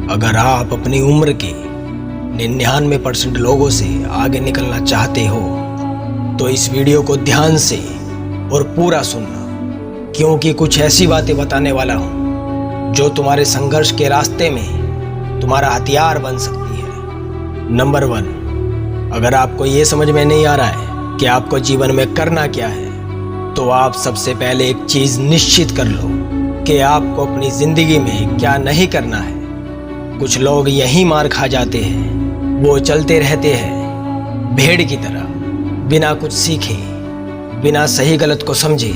अगर आप अपनी उम्र के 99% लोगों से आगे निकलना चाहते हो तो इस वीडियो को ध्यान से और पूरा सुनना, क्योंकि कुछ ऐसी बातें बताने वाला हूँ जो तुम्हारे संघर्ष के रास्ते में तुम्हारा हथियार बन सकती है। नंबर 1, अगर आपको ये समझ में नहीं आ रहा है कि आपको जीवन में करना क्या है, तो आप सबसे पहले एक चीज़ निश्चित कर लो कि आपको अपनी ज़िंदगी में क्या नहीं करना है। कुछ लोग यहीं मार खा जाते हैं। वो चलते रहते हैं भेड़ की तरह, बिना कुछ सीखे, बिना सही गलत को समझे,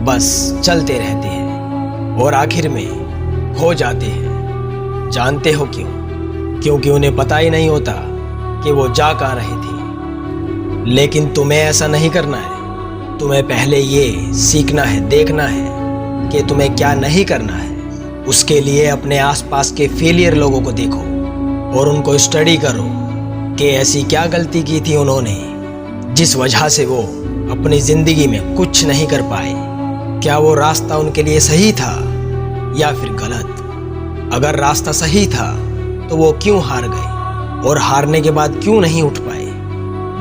बस चलते रहते हैं और आखिर में खो जाते हैं। जानते हो क्यों? क्योंकि उन्हें पता ही नहीं होता कि वो जा कहाँ रहे थे। लेकिन तुम्हें ऐसा नहीं करना है। तुम्हें पहले ये सीखना है, देखना है कि तुम्हें क्या नहीं करना है। उसके लिए अपने आसपास के फेलियर लोगों को देखो और उनको स्टडी करो कि ऐसी क्या गलती की थी उन्होंने जिस वजह से वो अपनी ज़िंदगी में कुछ नहीं कर पाए। क्या वो रास्ता उनके लिए सही था या फिर गलत? अगर रास्ता सही था तो वो क्यों हार गए, और हारने के बाद क्यों नहीं उठ पाए?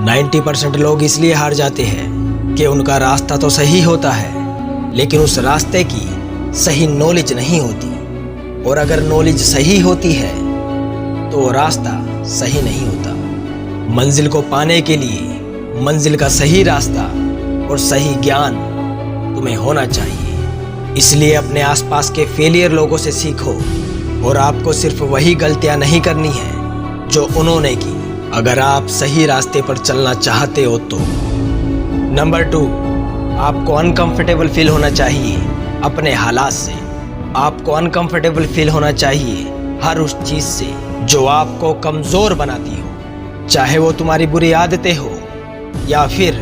90% लोग इसलिए हार जाते हैं कि उनका रास्ता तो सही होता है, लेकिन उस रास्ते की सही नॉलेज नहीं होती। और अगर नॉलेज सही होती है तो वो रास्ता सही नहीं होता। मंजिल को पाने के लिए मंजिल का सही रास्ता और सही ज्ञान तुम्हें होना चाहिए। इसलिए अपने आसपास के फेलियर लोगों से सीखो, और आपको सिर्फ वही गलतियां नहीं करनी है जो उन्होंने की, अगर आप सही रास्ते पर चलना चाहते हो तो। नंबर 2, आपको अनकंफर्टेबल फील होना चाहिए अपने हालात से। आपको अनकंफर्टेबल फील होना चाहिए हर उस चीज़ से जो आपको कमज़ोर बनाती हो, चाहे वो तुम्हारी बुरी आदतें हो या फिर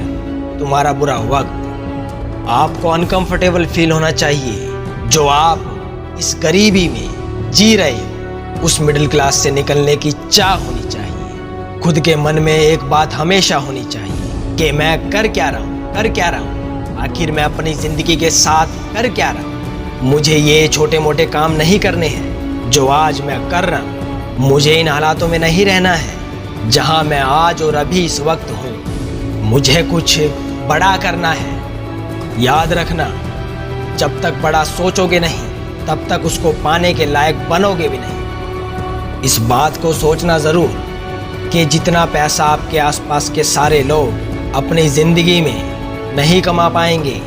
तुम्हारा बुरा वक्त। आपको अनकंफर्टेबल फील होना चाहिए जो आप इस गरीबी में जी रहे हो, उस मिडिल क्लास से निकलने की चाह होनी चाहिए। खुद के मन में एक बात हमेशा होनी चाहिए कि मैं कर क्या रहा हूँ, आखिर मैं अपनी ज़िंदगी के साथ कर क्या रहा हूँ। मुझे ये छोटे मोटे काम नहीं करने हैं जो आज मैं कर रहा हूँ। मुझे इन हालातों में नहीं रहना है जहाँ मैं आज और अभी इस वक्त हूँ। मुझे कुछ बड़ा करना है। याद रखना, जब तक बड़ा सोचोगे नहीं तब तक उसको पाने के लायक बनोगे भी नहीं। इस बात को सोचना ज़रूर कि जितना पैसा आपके आसपास के सारे लोग अपनी ज़िंदगी में नहीं कमा पाएंगे,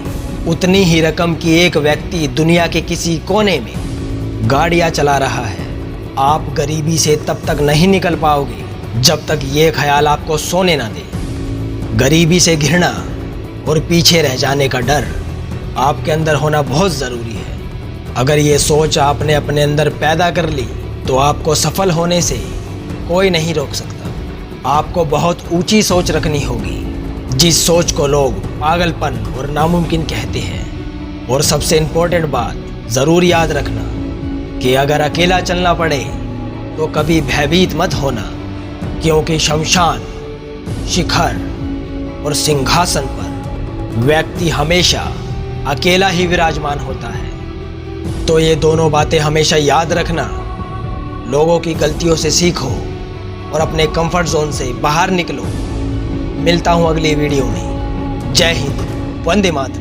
उतनी ही रकम की एक व्यक्ति दुनिया के किसी कोने में गाड़ियाँ चला रहा है। आप गरीबी से तब तक नहीं निकल पाओगे जब तक ये ख्याल आपको सोने ना दे। गरीबी से घृणा और पीछे रह जाने का डर आपके अंदर होना बहुत ज़रूरी है। अगर ये सोच आपने अपने अंदर पैदा कर ली तो आपको सफल होने से कोई नहीं रोक सकता। आपको बहुत ऊंची सोच रखनी होगी, जिस सोच को लोग पागलपन और नामुमकिन कहते हैं। और सबसे इम्पोर्टेंट बात ज़रूर याद रखना कि अगर अकेला चलना पड़े तो कभी भयभीत मत होना, क्योंकि शमशान, शिखर और सिंहासन पर व्यक्ति हमेशा अकेला ही विराजमान होता है। तो ये दोनों बातें हमेशा याद रखना। लोगों की गलतियों से सीखो और अपने कंफर्ट जोन से बाहर निकलो। मिलता हूँ अगली वीडियो में। जय हिंद, वंदे मातरम।